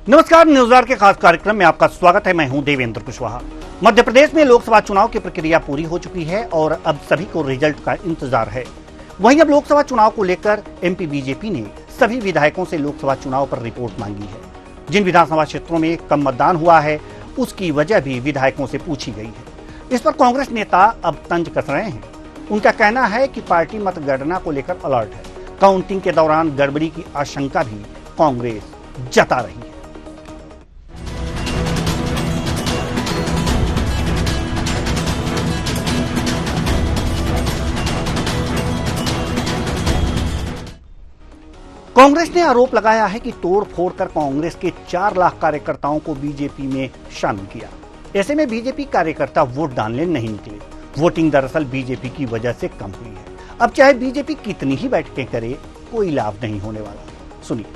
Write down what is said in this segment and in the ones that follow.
नमस्कार, न्यूज़आवर के खास कार्यक्रम में आपका स्वागत है। मैं हूं देवेंद्र कुशवाहा। मध्य प्रदेश में लोकसभा चुनाव की प्रक्रिया पूरी हो चुकी है और अब सभी को रिजल्ट का इंतजार है। वहीं अब लोकसभा चुनाव को लेकर एमपी बीजेपी ने सभी विधायकों से लोकसभा चुनाव पर रिपोर्ट मांगी है। जिन विधानसभा क्षेत्रों में कम मतदान हुआ है उसकी वजह भी विधायकों से पूछी गई है। इस पर कांग्रेस नेता अब तंज कस रहे हैं। उनका कहना है कि पार्टी मतगणना को लेकर अलर्ट है। काउंटिंग के दौरान गड़बड़ी की आशंका भी कांग्रेस जता रही है। कांग्रेस ने आरोप लगाया है कि तोड़फोड़ कर कांग्रेस के 4 लाख कार्यकर्ताओं को बीजेपी में शामिल किया। ऐसे में बीजेपी कार्यकर्ता वोट डालने नहीं निकले। वोटिंग दरअसल बीजेपी की वजह से कम हुई है। अब चाहे बीजेपी कितनी ही बैठकें करे, कोई लाभ नहीं होने वाला। सुनिए।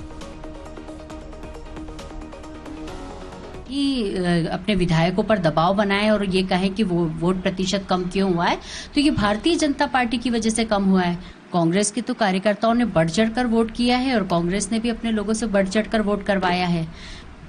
कि अपने विधायकों पर दबाव बनाए और ये कहें कि वो वोट प्रतिशत कम क्यों हुआ है, तो ये भारतीय जनता पार्टी की वजह से कम हुआ है। कांग्रेस के तो कार्यकर्ताओं ने बढ़ चढ़कर वोट किया है और कांग्रेस ने भी अपने लोगों से बढ़ चढ़कर वोट करवाया है।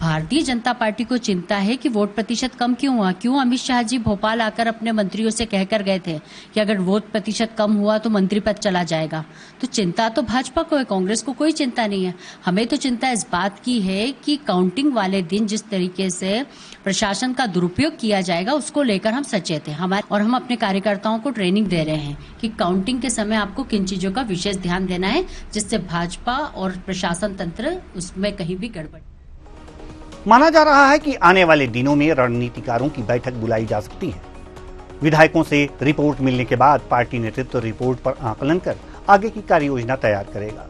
भारतीय जनता पार्टी को चिंता है कि वोट प्रतिशत कम क्यों हुआ। क्यों अमित शाह जी भोपाल आकर अपने मंत्रियों से कहकर गए थे कि अगर वोट प्रतिशत कम हुआ तो मंत्री पद चला जाएगा। तो चिंता तो भाजपा को है, कांग्रेस को कोई चिंता नहीं है। हमें तो चिंता इस बात की है कि काउंटिंग वाले दिन जिस तरीके से प्रशासन का दुरुपयोग किया जाएगा उसको लेकर हम सचेत हैं। हम अपने कार्यकर्ताओं को ट्रेनिंग दे रहे हैं कि काउंटिंग के समय आपको किन चीजों का विशेष ध्यान देना है जिससे भाजपा और प्रशासन तंत्र उसमें कहीं भी गड़बड़। माना जा रहा है कि आने वाले दिनों में रणनीतिकारों की बैठक बुलाई जा सकती है। विधायकों से रिपोर्ट मिलने के बाद पार्टी नेतृत्व रिपोर्ट पर आकलन कर आगे की कार्य योजना तैयार करेगा।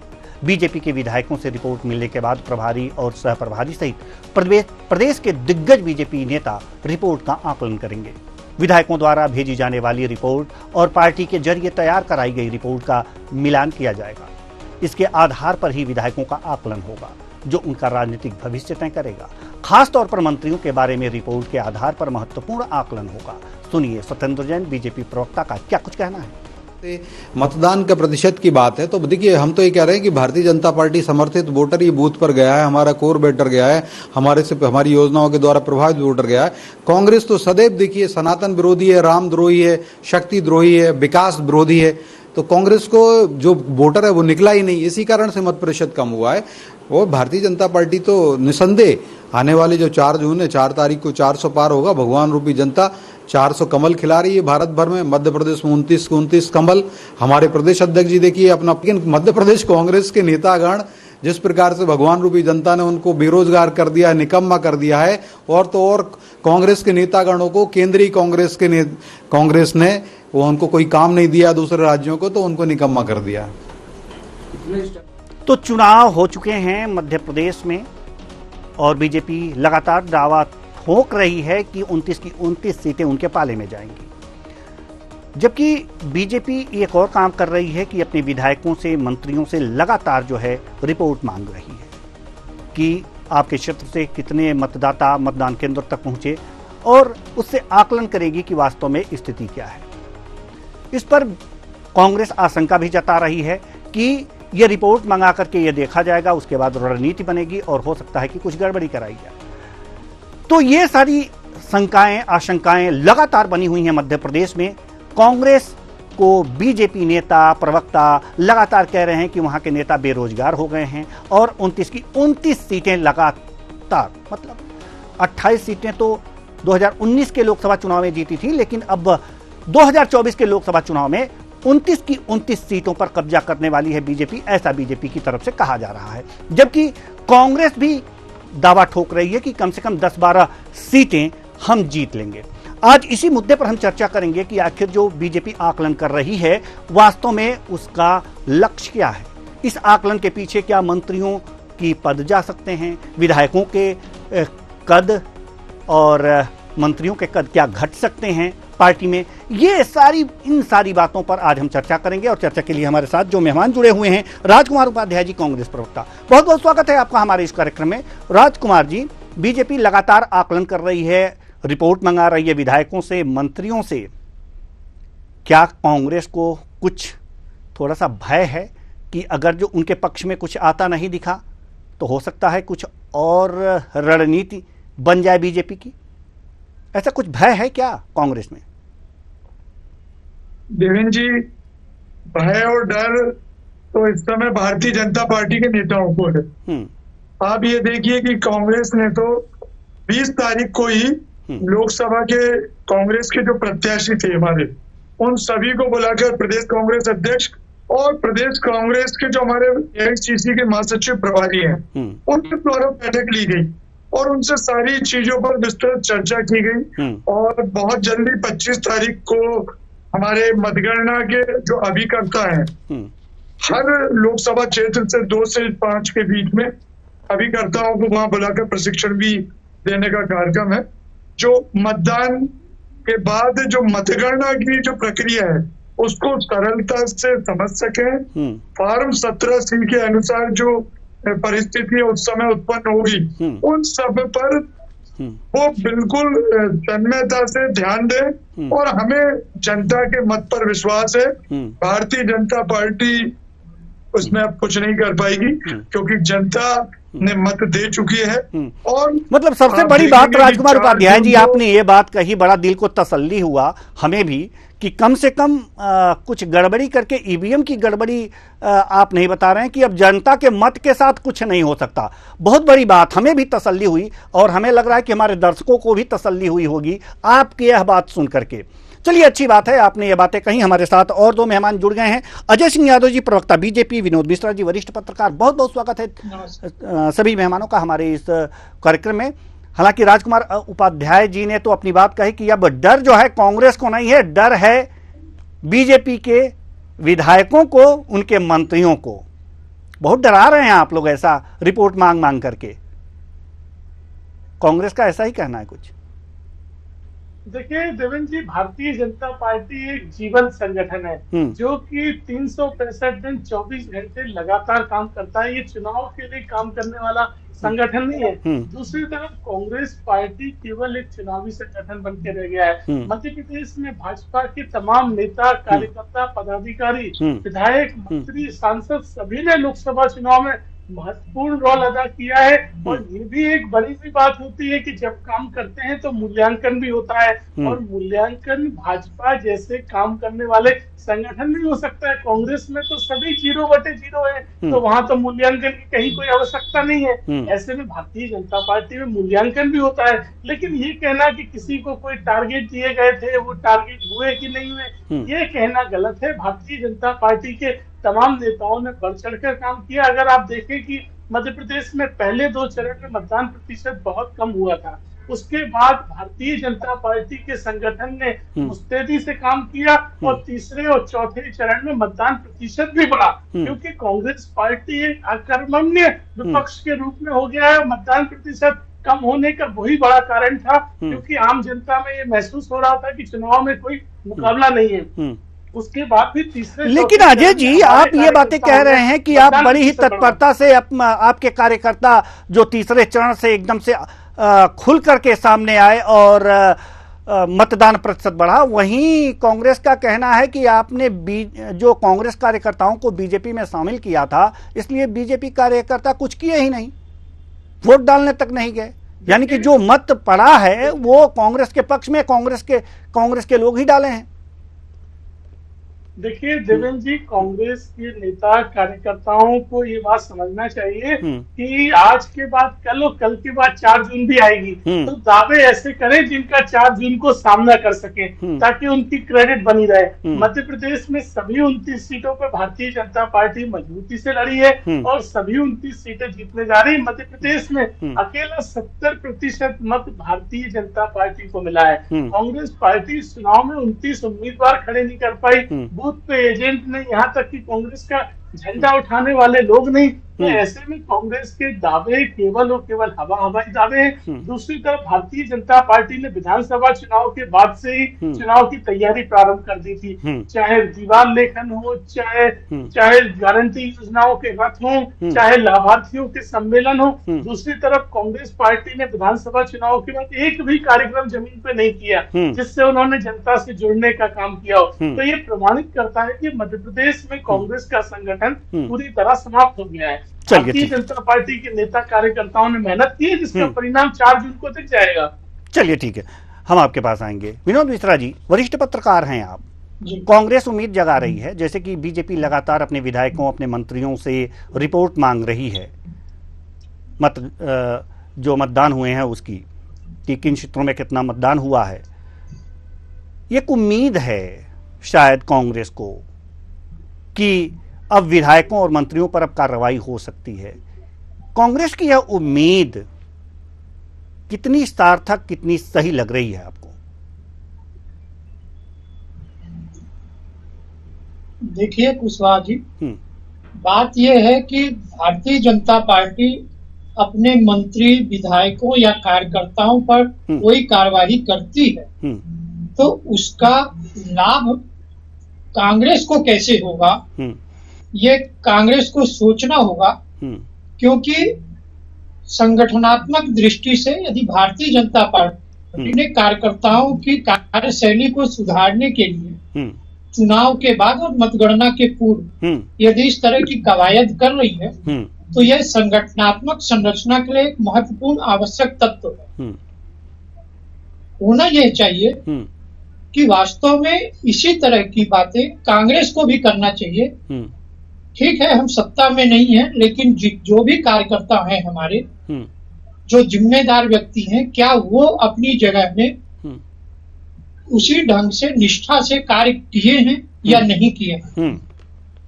बीजेपी के विधायकों से रिपोर्ट मिलने के बाद प्रभारी और सह प्रभारी सहित प्रदेश के दिग्गज बीजेपी नेता रिपोर्ट का आकलन करेंगे। विधायकों द्वारा भेजी जाने वाली रिपोर्ट और पार्टी के जरिए तैयार कराई गई रिपोर्ट का मिलान किया जाएगा। इसके आधार पर ही विधायकों का आकलन होगा जो उनका राजनीतिक भविष्य तय करेगा। खास तौर पर मंत्रियों के बारे में रिपोर्ट के आधार पर महत्वपूर्ण आकलन होगा। सुनिए सत्येंद्र जैन बीजेपी प्रवक्ता का क्या कुछ कहना है। मतदान का प्रतिशत की बात है तो देखिए, हम तो ये कह रहे हैं कि भारतीय जनता पार्टी समर्थित वोटर ही बूथ पर गया है, हमारा कोर वोटर गया है, हमारी योजनाओं के द्वारा प्रभावित वोटर गया है। कांग्रेस तो सदैव देखिए सनातन विरोधी है, रामद्रोही है, शक्ति द्रोही है, विकास विरोधी है। तो कांग्रेस को जो वोटर है वो निकला ही नहीं, इसी कारण से मत प्रतिशत कम हुआ है। और भारतीय जनता पार्टी तो निसंदेह आने वाले जो 4 जून है, 4 तारीख को 400 पार होगा। भगवान रूपी जनता 400 कमल खिला रही है भारत भर में। मध्य प्रदेश में 29 कमल। हमारे प्रदेश अध्यक्ष जी देखिए अपना, मध्य प्रदेश कांग्रेस के नेतागण जिस प्रकार से भगवान रूपी जनता ने उनको बेरोजगार कर दिया है, निकम्मा कर दिया है, और तो और कांग्रेस के नेतागणों को केंद्रीय कांग्रेस ने वो उनको कोई काम नहीं दिया दूसरे राज्यों को, तो उनको निकम्मा कर दिया। तो चुनाव हो चुके हैं मध्य प्रदेश में और बीजेपी लगातार दावा ठोक रही है कि 29 की 29 सीटें उनके पाले में जाएंगी। जबकि बीजेपी एक और काम कर रही है कि अपने विधायकों से, मंत्रियों से लगातार जो है रिपोर्ट मांग रही है कि आपके क्षेत्र से कितने मतदाता मतदान केंद्र तक पहुंचे और उससे आकलन करेगी कि वास्तव में स्थिति क्या है। इस पर कांग्रेस आशंका भी जता रही है कि यह रिपोर्ट मंगा करके यह देखा जाएगा, उसके बाद रणनीति बनेगी और हो सकता है कि कुछ गड़बड़ी कराई जाए। तो ये सारी शंकाएं, आशंकाएं लगातार बनी हुई हैं मध्य प्रदेश में। कांग्रेस को बीजेपी नेता, प्रवक्ता लगातार कह रहे हैं कि वहां के नेता बेरोजगार हो गए हैं और 29 की 29 सीटें लगातार, मतलब 28 सीटें तो 2019 के लोकसभा चुनाव में जीती थी, लेकिन अब 2024 के लोकसभा चुनाव में 29 की 29 सीटों पर कब्जा करने वाली है बीजेपी, ऐसा बीजेपी की तरफ से कहा जा रहा है। जबकि कांग्रेस भी दावा ठोक रही है कि कम से कम 10-12 सीटें हम जीत लेंगे। आज इसी मुद्दे पर हम चर्चा करेंगे कि आखिर जो बीजेपी आकलन कर रही है वास्तव में उसका लक्ष्य क्या है। इस आकलन के पीछे क्या मंत्रियों की पद जा सकते हैं, विधायकों के कद और मंत्रियों के कद क्या घट सकते हैं पार्टी में। इन सारी बातों पर आज हम चर्चा करेंगे और चर्चा के लिए हमारे साथ जो मेहमान जुड़े हुए हैं, राजकुमार उपाध्याय जी, कांग्रेस प्रवक्ता। बहुत बहुत स्वागत है आपका हमारे इस कार्यक्रम में। राजकुमार जी, बीजेपी लगातार आकलन कर रही है, रिपोर्ट मंगा रही है विधायकों से, मंत्रियों से। क्या कांग्रेस को कुछ थोड़ा सा भय है कि अगर जो उनके पक्ष में कुछ आता नहीं दिखा तो हो सकता है कुछ और रणनीति बन जाए बीजेपी की? ऐसा कुछ भय है क्या कांग्रेस में? देवेंद्र जी, भय और डर तो इस समय भारतीय जनता पार्टी के नेताओं को है। आप ये देखिए कि कांग्रेस ने तो 20 तारीख को ही लोकसभा के कांग्रेस के जो प्रत्याशी थे हमारे, उन सभी को बुलाकर प्रदेश कांग्रेस अध्यक्ष और प्रदेश कांग्रेस के जो हमारे एआईसीसी के महासचिव प्रभारी हैं, उनके द्वारा बैठक ली गई और उनसे सारी चीजों पर विस्तृत चर्चा की गई। और बहुत जल्दी 25 तारीख को हमारे मतगणना के जो अभिकर्ता हैं, हर लोकसभा क्षेत्र से 2 से 5 के बीच में अभिकर्ताओं को वहां बुलाकर प्रशिक्षण भी देने का कार्यक्रम है, जो मतदान के बाद जो मतगणना की जो प्रक्रिया है उसको सरलता से समझ सके। फॉर्म 17C के अनुसार जो परिस्थिति उस समय उत्पन्न होगी, उन सब पर वो बिल्कुल तन्मयता से ध्यान दे और हमें जनता के मत पर विश्वास है। भारतीय जनता पार्टी उसमें अब कुछ नहीं कर पाएगी क्योंकि जनता ने मत दे चुकी है। और मतलब सबसे बड़ी बात राजकुमार उपाध्याय जी, आपने ये बात कही, बड़ा दिल को तसल्ली हुआ हमें भी कि कम से कम कुछ गड़बड़ी करके ईवीएम की गड़बड़ी आप नहीं बता रहे हैं कि अब जनता के मत के साथ कुछ नहीं हो सकता। बहुत बड़ी बात, हमें भी तसल्ली हुई और हमें लग रहा है कि हमारे दर्शकों को भी तसल्ली हुई होगी आपकी यह बात सुन करके। चलिए, अच्छी बात है, आपने ये बातें कही। हमारे साथ और 2 मेहमान जुड़ गए हैं। अजय सिंह यादव जी, प्रवक्ता बीजेपी, विनोद मिश्रा जी, वरिष्ठ पत्रकार। बहुत बहुत स्वागत है सभी मेहमानों का हमारे इस कार्यक्रम में। हालांकि राजकुमार उपाध्याय जी ने तो अपनी बात कही कि अब डर जो है कांग्रेस को नहीं है, डर है बीजेपी के विधायकों को, उनके मंत्रियों को। बहुत डरा रहे हैं आप लोग ऐसा रिपोर्ट मांग मांग करके। कांग्रेस का ऐसा ही कहना है कुछ? देखिए देवेंद्र जी, भारतीय जनता पार्टी एक जीवन संगठन है जो कि 365 दिन 24 घंटे लगातार काम करता है। ये चुनाव के लिए काम करने वाला संगठन नहीं है। दूसरी तरफ कांग्रेस पार्टी केवल एक चुनावी संगठन बन के रह गया है। मध्य प्रदेश में भाजपा के तमाम नेता, कार्यकर्ता, पदाधिकारी, विधायक, मंत्री, सांसद सभी ने लोकसभा चुनाव में महत्वपूर्ण रोल अदा किया है। और ये भी एक बड़ी सी बात होती है कि जब काम करते हैं तो मूल्यांकन भी होता है, और मूल्यांकन भाजपा जैसे काम करने वाले संगठन नहीं हो सकता है। कांग्रेस में तो सभी 0/0 है, तो वहां तो मूल्यांकन की कहीं कोई आवश्यकता नहीं है। ऐसे में भारतीय जनता पार्टी में मूल्यांकन भी होता है। लेकिन ये कहना कि किसी को कोई टारगेट दिए गए थे, वो टारगेट हुए कि नहीं हुए, ये कहना गलत है। भारतीय जनता पार्टी के तमाम नेताओं ने बढ़ चढ़कर काम किया। अगर आप देखें कि मध्य प्रदेश में पहले 2 चरण में मतदान प्रतिशत बहुत कम हुआ था, उसके बाद भारतीय जनता पार्टी के संगठन ने मुस्तैदी से काम किया और तीसरे और चौथे चरण में मतदान प्रतिशत भी बढ़ा, क्योंकि कांग्रेस पार्टी एक अकर्मण्य विपक्ष के रूप में हो गया है। मतदान प्रतिशत कम होने का वही बड़ा कारण था, क्योंकि आम जनता में ये महसूस हो रहा था कि चुनाव में कोई मुकाबला नहीं है। उसके बाद भी तीसरे, लेकिन अजय जी, आप ये बातें कह रहे हैं कि आप बड़ी ही तत्परता से आपके कार्यकर्ता जो तीसरे चरण से एकदम से खुल करके सामने आए और मतदान प्रतिशत बढ़ा। वहीं कांग्रेस का कहना है कि आपने जो कांग्रेस कार्यकर्ताओं को बीजेपी में शामिल किया था, इसलिए बीजेपी कार्यकर्ता कुछ किए ही नहीं, वोट डालने तक नहीं गए। यानी कि जो मत पड़ा है वो कांग्रेस के पक्ष में कांग्रेस के लोग ही डाले हैं। देखिए देवेंद्र जी, कांग्रेस के नेता कार्यकर्ताओं को ये बात समझना चाहिए कि आज के बाद कल और कल के बाद 4 जून भी आएगी, तो दावे ऐसे करें जिनका 4 जून को सामना कर सके, ताकि उनकी क्रेडिट बनी रहे। मध्य प्रदेश में सभी 29 सीटों पर भारतीय जनता पार्टी मजबूती से लड़ी है और सभी 29 सीटें जीतने जा रही है। मध्य प्रदेश में अकेला 70% मत भारतीय जनता पार्टी को मिला है। कांग्रेस पार्टी चुनाव में 29 उम्मीदवार खड़े नहीं कर पाई, बूथ पे एजेंट नहीं, यहाँ तक कि कांग्रेस का झंडा उठाने वाले लोग नहीं। तो ऐसे में कांग्रेस के दावे केवल और केवल हवाई दावे हैं। दूसरी तरफ भारतीय जनता पार्टी ने विधानसभा चुनाव के बाद से ही चुनाव की तैयारी प्रारंभ कर दी थी, चाहे दीवार लेखन हो, चाहे गारंटी योजनाओं के रथ हो, चाहे लाभार्थियों के सम्मेलन हो। दूसरी तरफ कांग्रेस पार्टी ने विधानसभा चुनाव के बाद एक भी कार्यक्रम जमीन पे नहीं किया जिससे उन्होंने जनता से जुड़ने का काम किया हो। तो ये प्रमाणित करता है कि मध्य प्रदेश में कांग्रेस का संगठन पूरी तरह समाप्त हो गया है। भारतीय जनता पार्टी के नेता कार्यकर्ताओं ने मेहनत की है, जिसका परिणाम 4 जून को दिख जाएगा। चलिए ठीक है, हम आपके पास आएंगे। विनोद मिश्रा जी, वरिष्ठ पत्रकार हैं आप। कांग्रेस उम्मीद जगा रही है, जैसे कि बीजेपी लगातार अपने विधायकों, अपने मंत्रियों से रिपोर्ट मांग रही है जो मतदान हुए हैं उसकी, कि किन क्षेत्रों में कितना मतदान हुआ है। एक उम्मीद है शायद कांग्रेस को कि अब विधायकों और मंत्रियों पर अब कार्रवाई हो सकती है। कांग्रेस की यह उम्मीद कितनी सार्थक, कितनी सही लग रही है आपको? देखिए कुशवाहा जी, बात यह है कि भारतीय जनता पार्टी अपने मंत्री, विधायकों या कार्यकर्ताओं पर कोई कार्रवाई करती है तो उसका लाभ कांग्रेस को कैसे होगा, ये कांग्रेस को सोचना होगा। क्योंकि संगठनात्मक दृष्टि से यदि भारतीय जनता पार्टी ने कार्यकर्ताओं की कार्यशैली को सुधारने के लिए चुनाव के बाद और मतगणना के पूर्व यदि इस तरह की कवायद कर रही है तो यह संगठनात्मक संरचना के लिए एक महत्वपूर्ण आवश्यक तत्व है। होना यह चाहिए कि वास्तव में इसी तरह की बातें कांग्रेस को भी करना चाहिए। ठीक है, हम सत्ता में नहीं हैं, लेकिन जो भी कार्यकर्ता हैं हमारे, जो जिम्मेदार व्यक्ति हैं, क्या वो अपनी जगह में उसी ढंग से निष्ठा से कार्य किए हैं या नहीं किए हैं।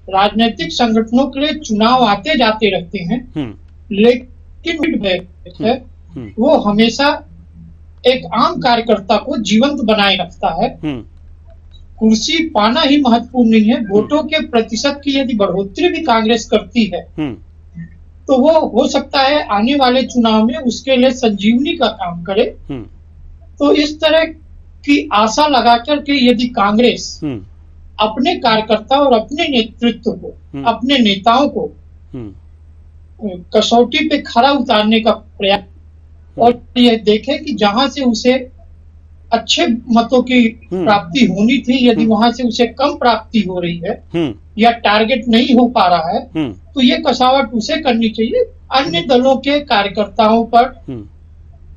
राजनीतिक संगठनों के लिए चुनाव आते जाते रहते हैं, लेकिन वो हमेशा एक आम कार्यकर्ता को जीवंत बनाए रखता है। कुर्सी पाना ही महत्वपूर्ण नहीं है, वोटों के प्रतिशत की यदि बढ़ोतरी भी कांग्रेस करती है तो वो हो सकता है आने वाले चुनाव में उसके लिए संजीवनी का काम करे। तो इस तरह की आशा लगा करके यदि कांग्रेस अपने कार्यकर्ता और अपने नेतृत्व को, अपने नेताओं को कसौटी पे खरा उतारने का प्रयास और ये देखे कि जहां से उसे अच्छे मतों की प्राप्ति होनी थी, यदि वहां से उसे कम प्राप्ति हो रही है या टारगेट नहीं हो पा रहा है तो ये कसावट उसे करनी चाहिए। अन्य दलों के कार्यकर्ताओं पर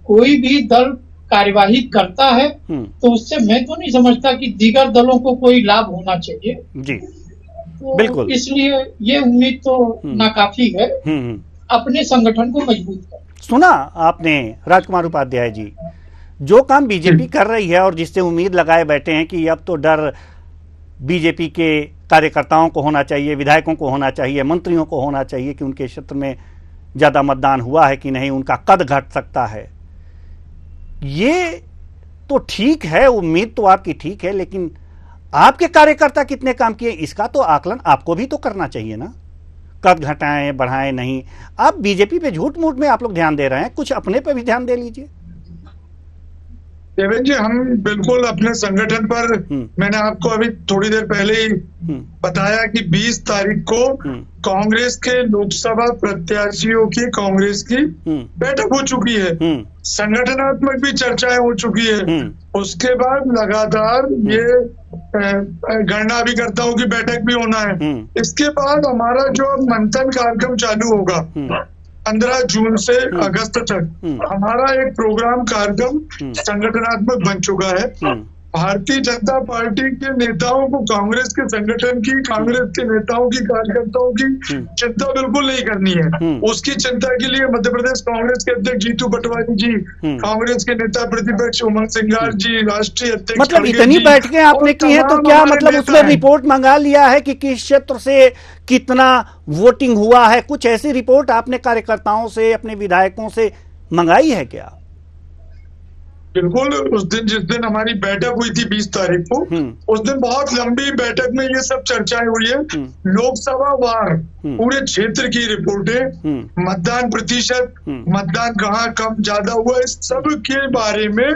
कोई भी दल कार्यवाही करता है तो उससे मैं तो नहीं समझता कि दीगर दलों को कोई लाभ होना चाहिए जी। तो बिल्कुल, इसलिए ये उम्मीद तो नाकाफी है। अपने संगठन को मजबूत कर। सुना आपने राजकुमार उपाध्याय जी, जो काम बीजेपी कर रही है और जिससे उम्मीद लगाए बैठे हैं कि अब तो डर बीजेपी के कार्यकर्ताओं को होना चाहिए, विधायकों को होना चाहिए, मंत्रियों को होना चाहिए कि उनके क्षेत्र में ज्यादा मतदान हुआ है कि नहीं, उनका कद घट सकता है। ये तो ठीक है, उम्मीद तो आपकी ठीक है, लेकिन आपके कार्यकर्ता कितने काम किए इसका तो आकलन आपको भी तो करना चाहिए ना। कद घटाएं बढ़ाएं नहीं, आप बीजेपी पे झूठ मूठ में आप लोग ध्यान दे रहे हैं, कुछ अपने पे भी ध्यान दे लीजिए। देवेंद्र जी, हम बिल्कुल अपने संगठन पर, मैंने आपको अभी थोड़ी देर पहले ही बताया कि 20 तारीख को कांग्रेस के लोकसभा प्रत्याशियों की कांग्रेस की बैठक हो चुकी है, संगठनात्मक भी चर्चाएं हो चुकी है। उसके बाद लगातार ये गणना भी करता हूँ कि बैठक भी होना है। इसके बाद हमारा जो मंथन कार्यक्रम चालू होगा 15 जून से अगस्त तक, हमारा एक प्रोग्राम कार्यक्रम संगठनात्मक बन चुका है। भारतीय जनता पार्टी के नेताओं को कांग्रेस के संगठन की, कांग्रेस के नेताओं की, कार्यकर्ताओं की चिंता बिल्कुल नहीं करनी है। उसकी चिंता के लिए मध्य प्रदेश कांग्रेस के अध्यक्ष जीतू पटवारी जी, कांग्रेस के नेता प्रतिपक्ष उमंग सिंगार जी, राष्ट्रीय अध्यक्ष, मतलब इतनी बैठकें आपने की हैं तो क्या मतलब उसमें रिपोर्ट मंगा लिया है कि किस क्षेत्र से कितना वोटिंग हुआ है? कुछ ऐसी रिपोर्ट आपने कार्यकर्ताओं से, अपने विधायकों से मंगाई है क्या? बिल्कुल, उस दिन जिस दिन हमारी बैठक हुई थी 20 तारीख को, उस दिन बहुत लंबी बैठक में ये सब चर्चाएं हुई है। लोकसभा वार पूरे क्षेत्र की रिपोर्टें, मतदान प्रतिशत, मतदान कहाँ कम ज्यादा हुआ, इस सब के बारे में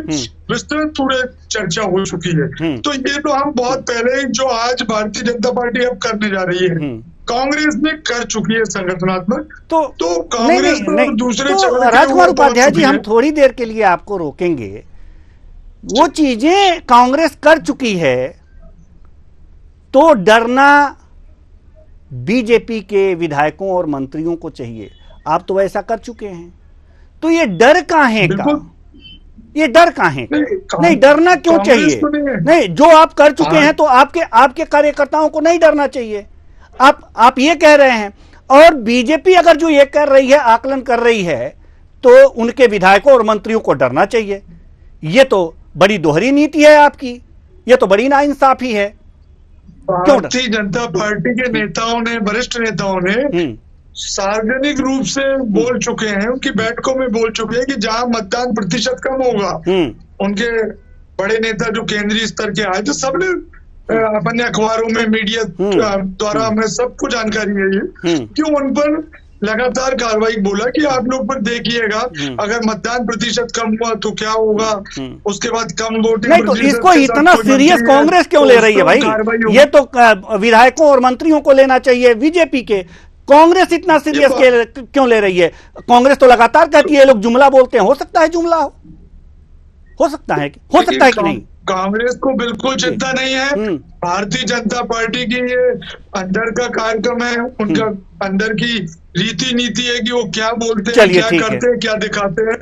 विस्तृत पूरे चर्चा हो चुकी है। तो ये तो हम बहुत पहले ही, जो आज भारतीय जनता पार्टी अब करने जा रही है, कांग्रेस ने कर चुकी है संगठनात्मक। तो कांग्रेस नहीं, दूसरे तो राजकुमार उपाध्याय जी, हम थोड़ी देर के लिए आपको रोकेंगे। वो चीजें कांग्रेस कर चुकी है तो डरना बीजेपी के विधायकों और मंत्रियों को चाहिए। आप तो वैसा कर चुके हैं, तो ये डर काहे का, ये डर काहे का? नहीं, डरना क्यों चाहिए? नहीं, जो आप कर चुके हैं तो आपके कार्यकर्ताओं को नहीं डरना चाहिए। आप ये कह रहे हैं, और बीजेपी अगर जो ये कर रही है, आकलन कर रही है, तो उनके विधायकों और मंत्रियों को डरना चाहिए। ये तो बड़ी दोहरी नीति है आपकी, ये तो बड़ी नाइंसाफी है। भारतीय जनता पार्टी के नेताओं ने, वरिष्ठ नेताओं ने सार्वजनिक रूप से बोल चुके हैं, उनकी बैठकों में बोल चुके हैं कि जहां मतदान प्रतिशत कम होगा, उनके बड़े नेता जो केंद्रीय स्तर के आए थे, सबने अपने अखबारों में, मीडिया द्वारा हमें सबको जानकारी है ये, कि उन पर लगातार कार्रवाई बोला कि आप लोग पर देखिएगा, अगर मतदान प्रतिशत कम हुआ तो क्या होगा, उसके बाद कम वोटिंग। नहीं, तो इसको इतना सीरियस कांग्रेस क्यों ले रही है भाई? ये तो विधायकों और मंत्रियों को लेना चाहिए बीजेपी के। कांग्रेस इतना सीरियस क्यों ले रही है? कांग्रेस तो लगातार कहती है, लोग जुमला बोलते हैं, हो सकता है जुमला हो सकता है कि नहीं? कांग्रेस को बिल्कुल चिंता नहीं है। भारतीय जनता पार्टी की ये अंदर का कार्यक्रम है, उनका अंदर की रीति नीति है कि वो क्या बोलते हैं, क्या करते हैं, क्या दिखाते हैं।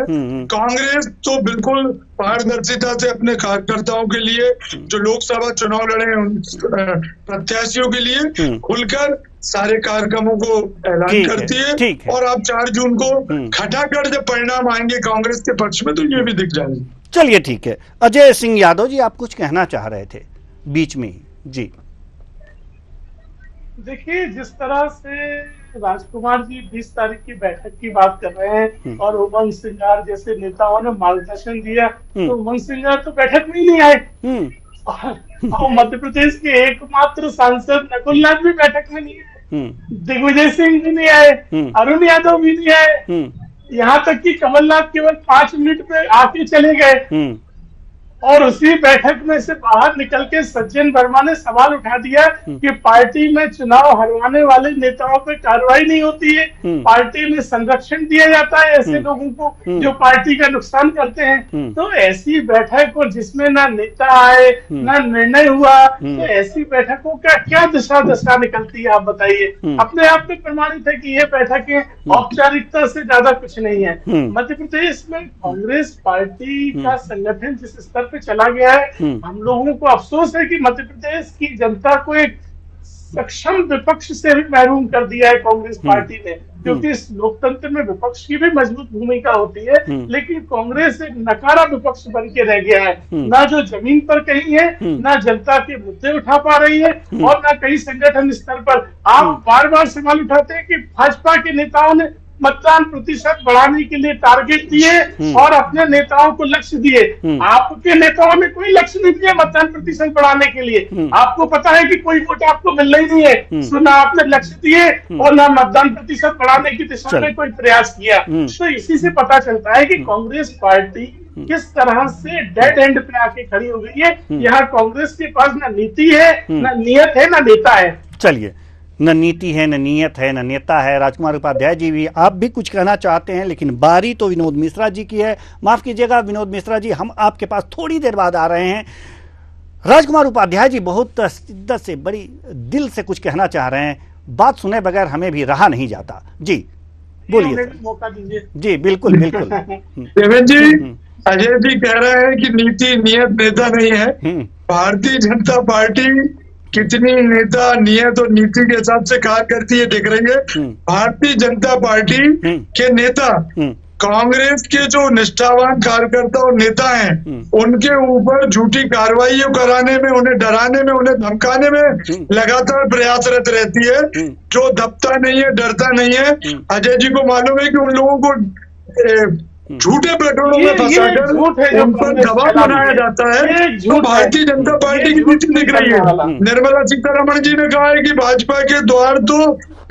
कांग्रेस तो बिल्कुल पारदर्शिता से अपने कार्यकर्ताओं के लिए, जो लोकसभा चुनाव लड़े हैं प्रत्याशियों के लिए, खुलकर सारे कार्यक्रमों को ऐलान करती है। और आप 4 जून को खटाखट जब परिणाम आएंगे कांग्रेस के पक्ष में, तो ये भी दिख जाएंगे। चलिए ठीक है। अजय सिंह यादव जी, आप कुछ कहना चाह रहे थे बीच में ही जी। देखिए, जिस तरह से राजकुमार जी 20 तारीख की बैठक की बात कर रहे हैं और उमंग सिंगार जैसे नेताओं ने मार्गदर्शन दिया, तो उमंग सिंगार तो बैठक में ही नहीं आए, और मध्य प्रदेश के एकमात्र सांसद नकुल नाथ भी बैठक में नहीं आए, दिग्विजय सिंह भी नहीं आए, अरुण यादव भी नहीं आए, यहाँ तक कि कमलनाथ केवल 5 मिनट में आके चले गए। और उसी बैठक में से बाहर निकल के सज्जन वर्मा ने सवाल उठा दिया कि पार्टी में चुनाव हरवाने वाले नेताओं पे कार्रवाई नहीं होती है, पार्टी में संरक्षण दिया जाता है ऐसे लोगों को जो पार्टी का नुकसान करते हैं। तो ऐसी बैठक और जिसमें ना नेता आए ना निर्णय हुआ, तो ऐसी बैठकों का क्या दशा निकलती है, आप बताइए। अपने आप में प्रमाणित है कि ये बैठकें औपचारिकता से ज्यादा कुछ नहीं है। मध्य प्रदेश में कांग्रेस पार्टी का संगठन जिस स्तर पे चला गया है, हम लोगों को अफसोस है कि मध्य प्रदेश की जनता को एक सक्षम विपक्ष से भी महरूम कर दिया है कांग्रेस पार्टी ने, क्योंकि इस लोकतंत्र में विपक्ष की भी मजबूत भूमिका होती है, लेकिन कांग्रेस एक नकारा विपक्ष बन के रह गया है, ना जो जमीन पर कहीं है, ना जनता के मुद्दे उठा पा रही है, और ना कहीं संगठन स्तर पर। आप बार बार सवाल उठाते हैं कि भाजपा के नेताओं ने मतदान प्रतिशत बढ़ाने के लिए टारगेट दिए और अपने नेताओं को लक्ष्य दिए। आपके नेताओं ने कोई लक्ष्य नहीं दिया मतदान प्रतिशत बढ़ाने के लिए। आपको पता है कि कोई वोट आपको मिलना ही नहीं है, तो ना आपने लक्ष्य दिए और ना मतदान प्रतिशत बढ़ाने की दिशा में कोई प्रयास किया। तो इसी से पता चलता है कि कांग्रेस पार्टी किस तरह से डेड एंड पे आके खड़ी हो गई है। यहाँ कांग्रेस के पास ना नीति है, ना नियत है, ना नेता है। चलिए, न नीति है, न नियत है, न नेता है। राजकुमार उपाध्याय जी भी, आप भी कुछ कहना चाहते हैं, लेकिन बारी तो विनोद मिश्रा जी की है। माफ कीजिएगा विनोद मिश्रा जी, हम आपके पास थोड़ी देर बाद आ रहे हैं। राजकुमार उपाध्याय जी बहुत शिद्दत से, बड़ी दिल से कुछ कहना चाह रहे हैं। बात सुने बगैर हमें भी रहा नहीं जाता। जी बोलिए। मौका दीजिए। जी बिल्कुल बिल्कुल। देवेंद्र जी, अजय जी कह रहे हैं कि नीति नियत नेता नहीं है। भारतीय जनता पार्टी कितनी नेता, नियत और नीति के हिसाब से कार्य करती है दिख रही है। भारतीय जनता पार्टी के नेता कांग्रेस के जो निष्ठावान कार्यकर्ता और नेता हैं, उनके ऊपर झूठी कार्रवाइयों कराने में, उन्हें डराने में, उन्हें धमकाने में लगातार प्रयासरत रहती है। जो दबता नहीं है, डरता नहीं है। अजय जी को मालूम है कि उन लोगों को झूठे प्रकरणों में फंसाकर उन पर दबाव बनाया जाता है। तो भारतीय जनता पार्टी की नीति दिख रही है। निर्मला सीतारमण जी ने कहा है कि भाजपा के द्वार तो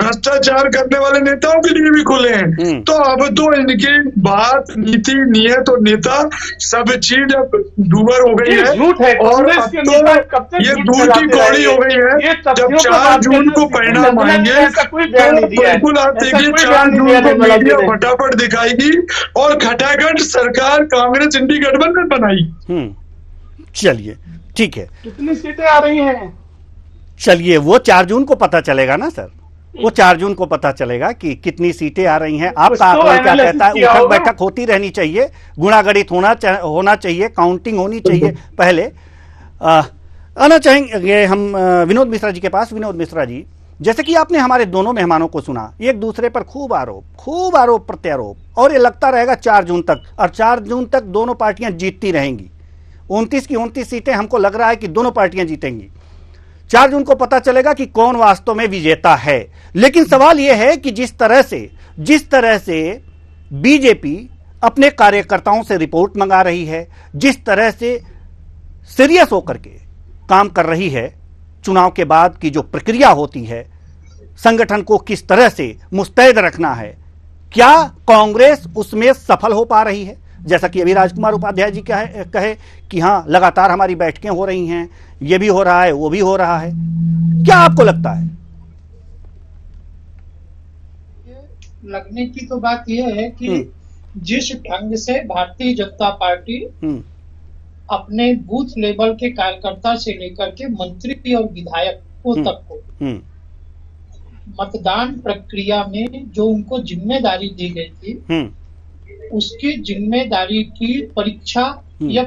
भ्रष्टाचार करने वाले नेताओं के लिए भी खुले हैं। तो अब तो इनकी बात, नीति, नियत और नेता सब चीज अब दूबर हो गई है। और अब तो ये दूर की कौड़ी हो गई है। जब 4 जून को परिणाम आएंगे तो बिल्कुल आप देखिए 4 जून को मीडिया फटाफट दिखाएगी और खटाखट सरकार कांग्रेस इंडी गठबंधन बनाई। चलिए ठीक है। कितनी सीटें आ रही हैं? चलिए वो 4 जून को पता चलेगा ना सर। वो 4 जून को पता चलेगा कि कितनी सीटें आ रही हैं। आपका आंकलन क्या कहता है? उठक बैठक होती रहनी चाहिए, गुणागणित होना चाहिए, काउंटिंग होनी चाहिए पहले। आना चाहेंगे हम विनोद मिश्रा जी के पास। विनोद मिश्रा जी, जैसे कि आपने हमारे दोनों मेहमानों को सुना, एक दूसरे पर खूब आरोप प्रत्यारोप, और ये लगता रहेगा 4 जून तक, और 4 जून तक दोनों पार्टियां जीतती रहेंगी। 29 की 29 सीटें हमको लग रहा है कि दोनों पार्टियां जीतेंगी। 4 जून को पता चलेगा कि कौन वास्तव में विजेता है। लेकिन सवाल यह है कि जिस तरह से बीजेपी अपने कार्यकर्ताओं से रिपोर्ट मंगा रही है, जिस तरह से सीरियस होकर के काम कर रही है, चुनाव के बाद की जो प्रक्रिया होती है, संगठन को किस तरह से मुस्तैद रखना है, क्या कांग्रेस उसमें सफल हो पा रही है? जैसा कि अभी राजकुमार उपाध्याय जी कहे कि हाँ, लगातार हमारी बैठकें हो रही हैं, ये भी हो रहा है, वो भी हो रहा है। क्या आपको लगता है? लगने की तो बात यह है कि जिस ढंग से भारतीय जनता पार्टी अपने बूथ लेवल के कार्यकर्ता से लेकर के मंत्री और विधायकों तक को मतदान प्रक्रिया में जो उनको जिम्मेदारी दी गई थी, उसकी जिम्मेदारी की परीक्षा, या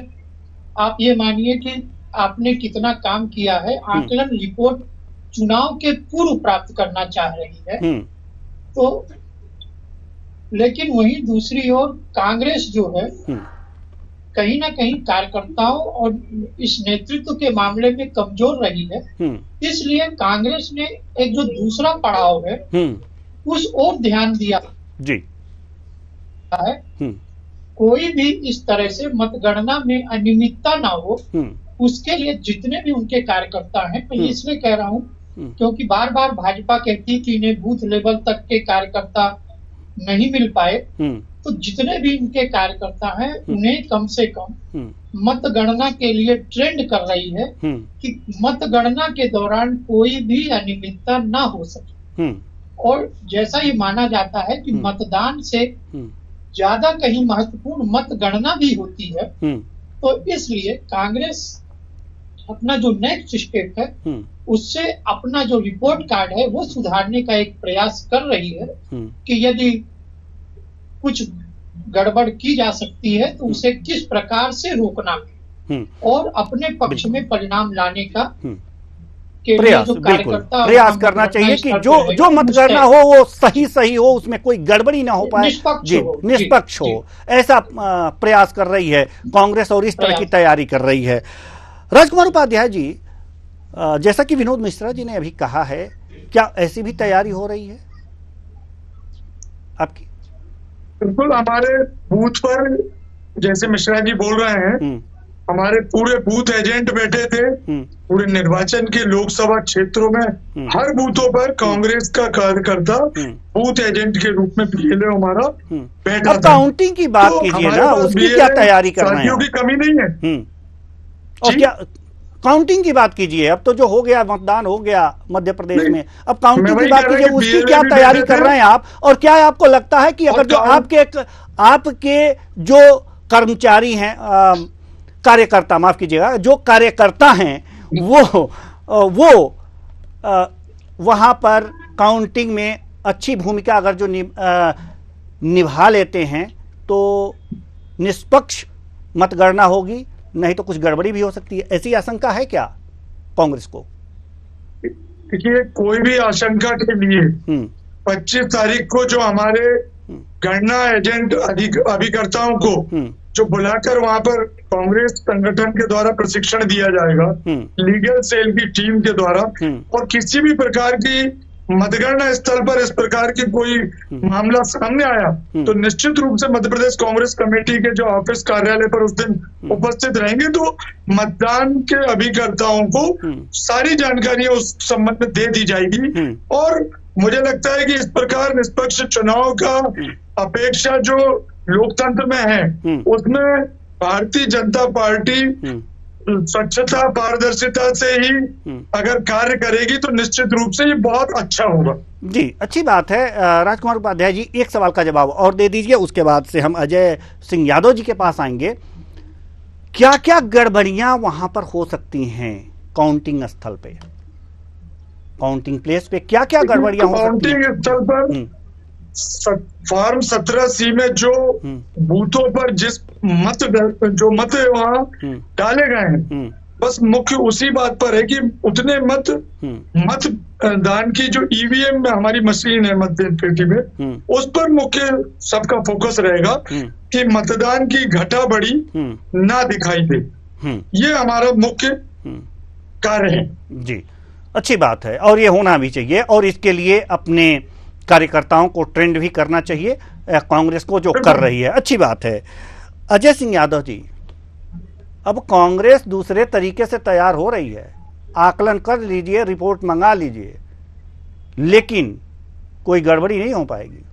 आप ये मानिए कि आपने कितना काम किया है, आकलन रिपोर्ट चुनाव के पूर्व प्राप्त करना चाह रही है। तो लेकिन वहीं दूसरी ओर कांग्रेस जो है, कहीं ना कहीं कार्यकर्ताओं और इस नेतृत्व के मामले में कमजोर रही है। इसलिए कांग्रेस ने एक जो दूसरा पड़ाव है उस ओर ध्यान दिया जी है। कोई भी इस तरह से मतगणना में अनियमितता ना हो, उसके लिए जितने भी उनके कार्यकर्ता हैं, मैं इसलिए कह रहा हूं क्योंकि बार बार भाजपा कहती कि इन्हें बूथ लेवल तक के कार्यकर्ता नहीं मिल पाए, तो जितने भी इनके कार्यकर्ता हैं उन्हें कम से कम मतगणना के लिए ट्रेंड कर रही है कि मतगणना के दौरान कोई भी अनियमितता ना हो सके। और जैसा ये माना जाता है कि मतदान से ज्यादा कहीं महत्वपूर्ण मतगणना भी होती है, तो इसलिए कांग्रेस अपना जो नेक्स्ट स्टेप है उससे अपना जो रिपोर्ट कार्ड है वो सुधारने का एक प्रयास कर रही है कि यदि कुछ गड़बड़ की जा सकती है तो उसे किस प्रकार से रोकना और अपने पक्ष में परिणाम लाने का प्रयास, बिल्कुल प्रयास करना चाहिए कि जो मतगणना हो वो सही हो, उसमें कोई गड़बड़ी ना हो पाए, निष्पक्ष हो, ऐसा प्रयास कर रही है कांग्रेस और इस तरह की तैयारी कर रही है। राजकुमार उपाध्याय जी, जैसा कि विनोद मिश्रा जी ने अभी कहा है, क्या ऐसी भी तैयारी हो रही है आपकी? बिल्कुल, हमारे बूथ पर जैसे मिश्रा जी बोल रहे हैं, हमारे पूरे बूथ एजेंट बैठे थे पूरे निर्वाचन के लोकसभा क्षेत्रों में। हर बूथों पर कांग्रेस का कार्यकर्ता बूथ एजेंट के रूप में पीएलओ हमारा बैठा था। काउंटिंग की बात कीजिए ना, उसकी क्या तैयारी कर रहे हैं? साथियों की कमी नहीं है। और क्या काउंटिंग की बात कीजिए? अब तो जो हो गया, मतदान हो गया मध्य प्रदेश में, अब काउंटिंग की बात कीजिए, उसकी क्या तैयारी कर रहे हैं आप? और क्या आपको लगता है कि अगर जो आपके जो कर्मचारी हैं, कार्यकर्ता, माफ कीजिएगा, जो कार्यकर्ता हैं वो वहां पर काउंटिंग में अच्छी भूमिका अगर जो निभा लेते हैं तो निष्पक्ष मतगणना होगी, नहीं तो कुछ गड़बड़ी भी हो सकती है? ऐसी आशंका है क्या कांग्रेस को? देखिए, कोई भी आशंका के लिए 25 तारीख को जो हमारे गणना एजेंट अभिकर्ताओं को जो बुलाकर वहां पर कांग्रेस संगठन के द्वारा प्रशिक्षण दिया जाएगा, लीगल सेल की टीम के द्वारा, और किसी भी प्रकार की मतगणना स्थल पर इस प्रकार की कोई मामला सामने आया तो निश्चित रूप से मध्य प्रदेश कांग्रेस कमेटी के जो ऑफिस कार्यालय पर उस दिन उपस्थित रहेंगे, तो मतदान के अभिकर्ताओं को सारी जानकारियां उस संबंध में दे दी जाएगी। और मुझे लगता है कि इस प्रकार निष्पक्ष चुनाव का अपेक्षा जो लोकतंत्र में है, उसमें भारतीय जनता पार्टी स्वच्छता पारदर्शिता से ही अगर कार्य करेगी तो निश्चित रूप से ये बहुत अच्छा होगा। जी, अच्छी बात है। राजकुमार उपाध्याय जी, एक सवाल का जवाब और दे दीजिए, उसके बाद से हम अजय सिंह यादव जी के पास आएंगे। क्या क्या गड़बड़ियां वहां पर हो सकती हैं काउंटिंग स्थल पे? काउंटिंग प्लेस पे क्या क्या गड़बड़ियां हो सकती हैं? काउंटिंग स्थल पर फॉर्म 17C में जो बूथों पर जिस मत वहां डाले गए हैं, बस मुख्य उसी बात पर है कि उतने मतदान की जो ईवीएम में हमारी मशीन है मतदान पेटी में, उस पर मुख्य सबका फोकस रहेगा कि मतदान की घटा बढ़ी ना दिखाई दे। ये हमारा मुख्य कार्य है। जी, अच्छी बात है और ये होना भी चाहिए, और इसके लिए अपने कार्यकर्ताओं को ट्रेंड भी करना चाहिए, कांग्रेस को जो कर रही है, अच्छी बात है। अजय सिंह यादव जी, अब कांग्रेस दूसरे तरीके से तैयार हो रही है, आकलन कर लीजिए, रिपोर्ट मंगा लीजिए, लेकिन कोई गड़बड़ी नहीं हो पाएगी।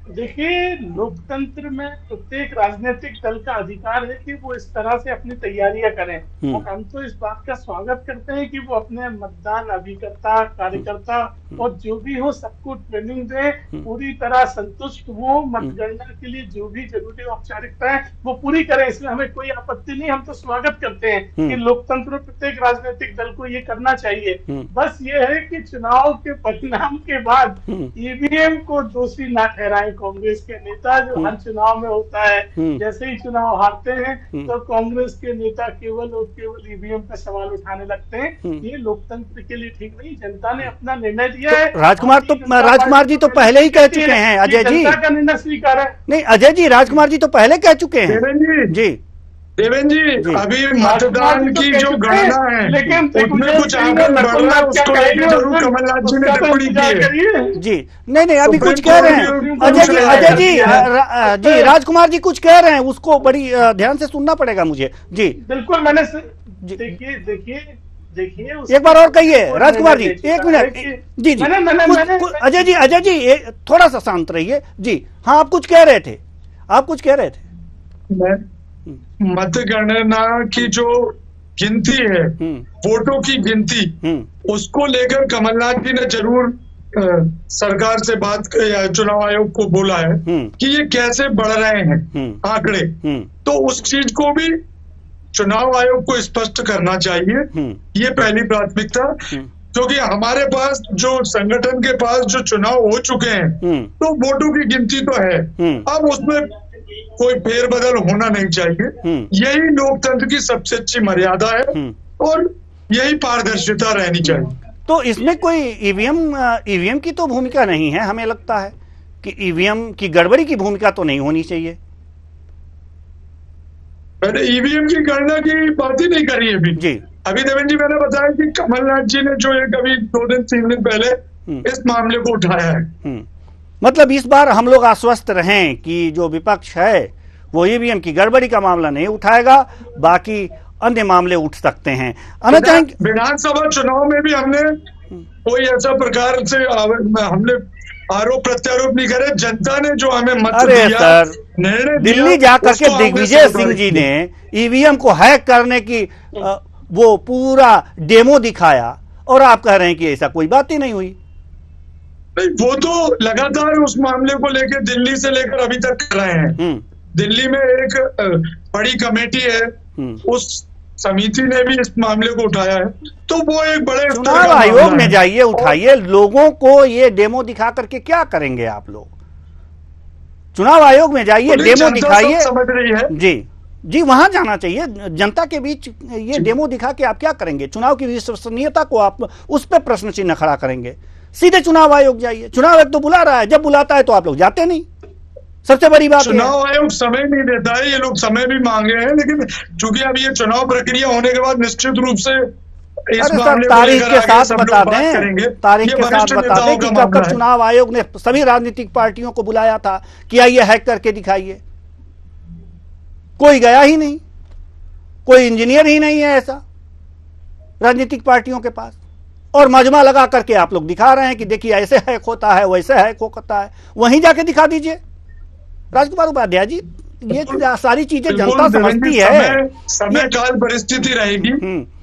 देखिए, लोकतंत्र में प्रत्येक राजनीतिक दल का अधिकार है कि वो इस तरह से अपनी तैयारियां करें, और हम तो इस बात का स्वागत करते हैं कि वो अपने मतदान अभिकर्ता, कार्यकर्ता और जो भी हो सबको ट्रेनिंग दे, पूरी तरह संतुष्ट हो, मतगणना के लिए जो भी जरूरी औपचारिकता है वो पूरी करें। इसमें हमें कोई आपत्ति नहीं, हम तो स्वागत करते हैं कि लोकतंत्र में प्रत्येक राजनीतिक दल को ये करना चाहिए। बस ये है कि चुनाव के परिणाम के बाद ईवीएम को दोषी ना ठहराएं कांग्रेस के नेता, जो हर चुनाव में होता है। जैसे ही चुनाव हारते हैं तो कांग्रेस के नेता केवल और केवल ईवीएम पे सवाल उठाने लगते हैं। ये लोकतंत्र के लिए ठीक नहीं। जनता ने अपना निर्णय दिया है। राजकुमार जी तो पहले ही कह चुके हैं, अजय जी जनता का निर्णय स्वीकार है। नहीं अजय जी, राजकुमार जी तो पहले कह चुके हैं। जी देवेंद्र जी, अभी मतदान की जो गणना है, लेकिन उसमें कुछ आंकड़ा बढ़ रहा है, उसको लेकर जरूर कमलनाथ जी ने टिप्पणी की है। जी नहीं, अभी कुछ कह रहे हैं अजय जी, राजकुमार जी कुछ कह रहे हैं, उसको बड़ी ध्यान से सुनना पड़ेगा मुझे। जी बिल्कुल, मैंने देखिए एक बार और कहिए राजकुमार जी, एक मिनट। जी अजय जी थोड़ा सा शांत रहिए। जी हाँ, आप कुछ कह रहे थे। मतगणना की जो गिनती है, वोटों की गिनती, उसको लेकर कमलनाथ जी ने जरूर सरकार से बात या चुनाव आयोग को बोला है कि ये कैसे बढ़ रहे हैं आंकड़े। तो उस चीज को भी चुनाव आयोग को स्पष्ट करना चाहिए। ये पहली प्राथमिकता, क्योंकि हमारे पास जो संगठन के पास जो चुनाव हो चुके हैं, तो वोटों की गिनती तो है, अब उसमें कोई फेरबदल होना नहीं चाहिए। यही लोकतंत्र की सबसे अच्छी मर्यादा है और यही पारदर्शिता रहनी चाहिए। तो इसमें कोई ईवीएम की तो भूमिका नहीं है। हमें लगता है कि ईवीएम की गड़बड़ी की भूमिका तो नहीं होनी चाहिए। मैंने ईवीएम की गणना की बात ही नहीं करी अभी। जी अभी देवेंद्र जी, मैंने बताया कि कमलनाथ जी ने जो एक अभी 2-3 दिन पहले इस मामले को उठाया है। मतलब इस बार हम लोग आश्वस्त रहें कि जो विपक्ष है वो ईवीएम की गड़बड़ी का मामला नहीं उठाएगा, बाकी अन्य मामले उठ सकते हैं। विधानसभा चुनाव में भी हमने कोई ऐसा प्रकार से हमने आरोप प्रत्यारोप नहीं करे। जनता ने जो हमें मत दिया, निर्णय दिल्ली जाकर के दिग्विजय सिंह जी ने ईवीएम को हैक करने की वो पूरा डेमो दिखाया, और आप कह रहे हैं कि ऐसा कोई बात ही नहीं हुई। नहीं, वो तो लगातार उस मामले को लेकर दिल्ली से लेकर अभी तक कर रहे हैं। दिल्ली में एक बड़ी कमेटी है, उस समिति ने भी इस मामले को उठाया है। तो वो एक बड़े चुनाव आयोग में जाइए, उठाइए। लोगों को ये डेमो दिखा करके क्या करेंगे आप लोग? चुनाव आयोग में जाइए, डेमो दिखाइए। समझ रही है जी वहां जाना चाहिए, जनता के बीच ये डेमो दिखा के आप क्या करेंगे? चुनाव की विश्वसनीयता को आप उस पर प्रश्न चिन्ह खड़ा करेंगे। सीधे चुनाव आयोग जाइए। चुनाव आयोग तो बुला रहा है, जब बुलाता है तो आप लोग जाते नहीं। सबसे बड़ी बात चुनाव आयोग समय नहीं देता है। ये लोग समय भी मांगे हैं, लेकिन चूंकि अब ये चुनाव प्रक्रिया होने के बाद निश्चित रूप से तारीख के साथ बता दें, तारीख के साथ बता दें कि कब कब चुनाव आयोग ने सभी राजनीतिक पार्टियों को बुलाया था कि आइए हैक करके दिखाइए। कोई गया ही नहीं, कोई इंजीनियर ही नहीं है ऐसा राजनीतिक पार्टियों के पास, और मजमा लगा करके आप लोग दिखा रहे हैं कि देखिए ऐसे हैक होता है, वैसे हैक होता है। वहीं जाके दिखा दीजिए। राजकुमार उपाध्याय जी, ये सारी चीजें जनता समझती है। समय काल परिस्थिति रहेगी,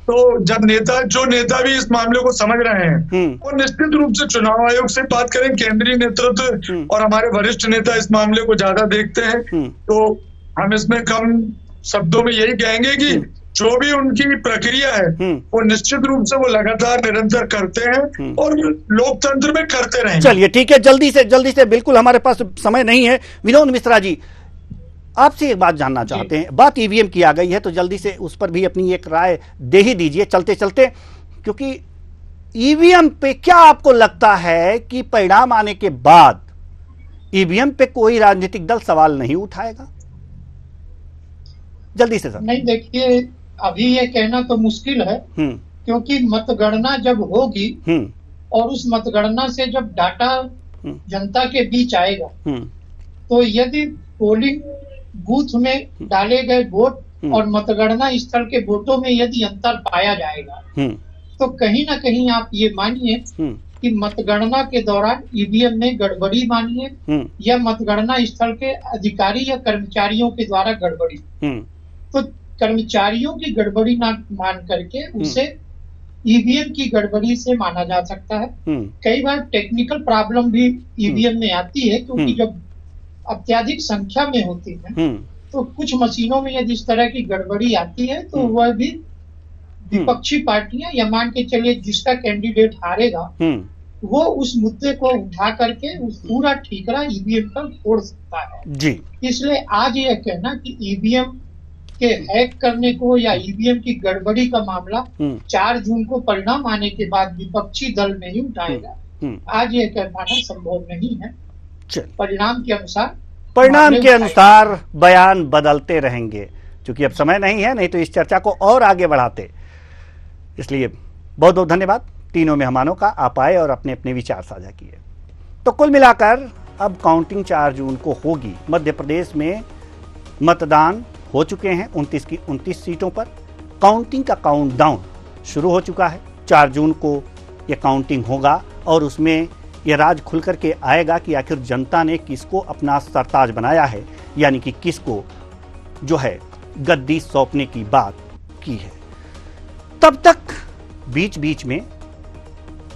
तो जब जो नेता भी इस मामले को समझ रहे हैं, वो निश्चित रूप से चुनाव आयोग से बात करें। केंद्रीय नेतृत्व और हमारे वरिष्ठ नेता इस मामले को ज्यादा देखते हैं, तो हम इसमें कम शब्दों में यही कहेंगे कि जो भी उनकी प्रक्रिया है वो निश्चित रूप से वो लगातार निरंतर करते हैं और लोकतंत्र में करते रहेंगे। चलिए ठीक है, जल्दी से, बिल्कुल हमारे पास समय नहीं है। विनोद मिश्रा जी, आपसे एक बात जानना चाहते हैं। बात ईवीएम की आ गई है तो जल्दी से उस पर भी अपनी एक राय दे ही दीजिए चलते चलते, क्योंकि ईवीएम पे क्या आपको लगता है कि परिणाम आने के बाद ईवीएम पे कोई राजनीतिक दल सवाल नहीं उठाएगा? जल्दी से सर। नहीं, देखिए अभी ये कहना तो मुश्किल है, क्योंकि मतगणना जब होगी और उस मतगणना से जब डाटा जनता के बीच आएगा तो यदि पोलिंग बूथ में डाले गए वोट और मतगणना स्थल के वोटों में यदि अंतर पाया जाएगा तो कहीं ना कहीं आप ये मानिए कि मतगणना के दौरान ईवीएम में गड़बड़ी मानिए या मतगणना स्थल के अधिकारी या कर्मचारियों के द्वारा गड़बड़ी, तो कर्मचारियों की गड़बड़ी ना मान करके उसे ईवीएम की गड़बड़ी से माना जा सकता है। कई बार टेक्निकल प्रॉब्लम भी ईवीएम में आती है, क्योंकि जब अत्यधिक संख्या में होती है तो कुछ मशीनों में यदि इस तरह की गड़बड़ी आती है तो वह भी विपक्षी पार्टियां या मान के चलिए जिसका कैंडिडेट हारेगा वो उस मुद्दे को उठा करके उस पूरा ठीकरा ईवीएम पर फोड़ सकता है जी। इसलिए आज यह कहना कि ईवीएम के हैक करने को या ईवीएम की गड़बड़ी का मामला 4 जून को परिणाम आने के बाद विपक्षी दल नहीं उठाएगा, आज यह कहना संभव नहीं है। परिणाम के अनुसार बयान बदलते रहेंगे, क्योंकि अब समय नहीं है, नहीं तो इस चर्चा को और आगे बढ़ाते। इसलिए बहुत बहुत धन्यवाद तीनों मेहमानों का, आप आए और अपने अपने विचार साझा किए। तो कुल मिलाकर अब काउंटिंग 4 जून को होगी। मध्य प्रदेश में मतदान हो चुके हैं 29 की 29 सीटों पर। काउंटिंग का काउंटडाउन शुरू हो चुका है। 4 जून को यह काउंटिंग होगा और उसमें यह राज खुल करके आएगा कि आखिर जनता ने किसको अपना सरताज बनाया है, यानी कि किसको जो है गद्दी सौंपने की बात की है। तब तक बीच बीच में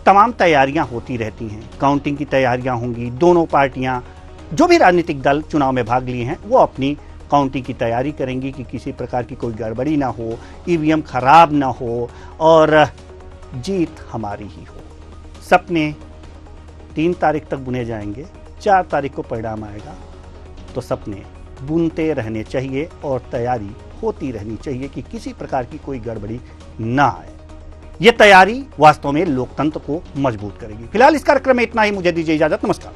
तमाम तैयारियां होती रहती हैं। काउंटिंग की तैयारियां होंगी, दोनों पार्टियां जो भी राजनीतिक दल चुनाव में भाग लिए हैं वो अपनी काउंटिंग की तैयारी करेंगी कि किसी प्रकार की कोई गड़बड़ी ना हो, ईवीएम खराब ना हो और जीत हमारी ही हो। सपने 3 तारीख तक बुने जाएंगे, 4 तारीख को परिणाम आएगा, तो सपने बुनते रहने चाहिए और तैयारी होती रहनी चाहिए कि किसी प्रकार की कोई गड़बड़ी ना आए। यह तैयारी वास्तव में लोकतंत्र को मजबूत करेगी। फिलहाल इस कार्यक्रम में इतना ही, मुझे दीजिए इजाजत, नमस्कार।